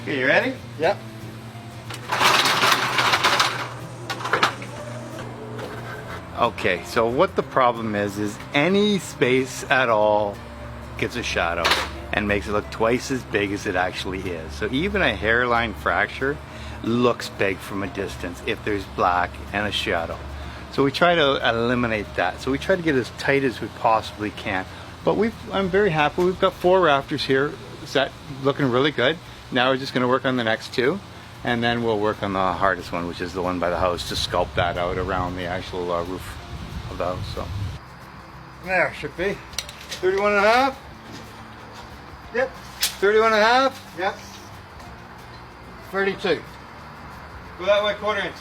Okay, you ready? Yep. Okay, so what the problem is any space at all gets a shadow and makes it look twice as big as it actually is. So even a hairline fracture looks big from a distance if there's black and a shadow. So we try to eliminate that. So we try to get as tight as we possibly can. But I'm very happy. We've got 4 rafters here set, looking really good. Now we're just going to work on the next 2. And then we'll work on the hardest one, which is the one by the house, to sculpt that out around the actual roof of the house. So there should be 31 and a half. Yep. 31 and a half. Yep. 32. Go that way, 1/4 inch.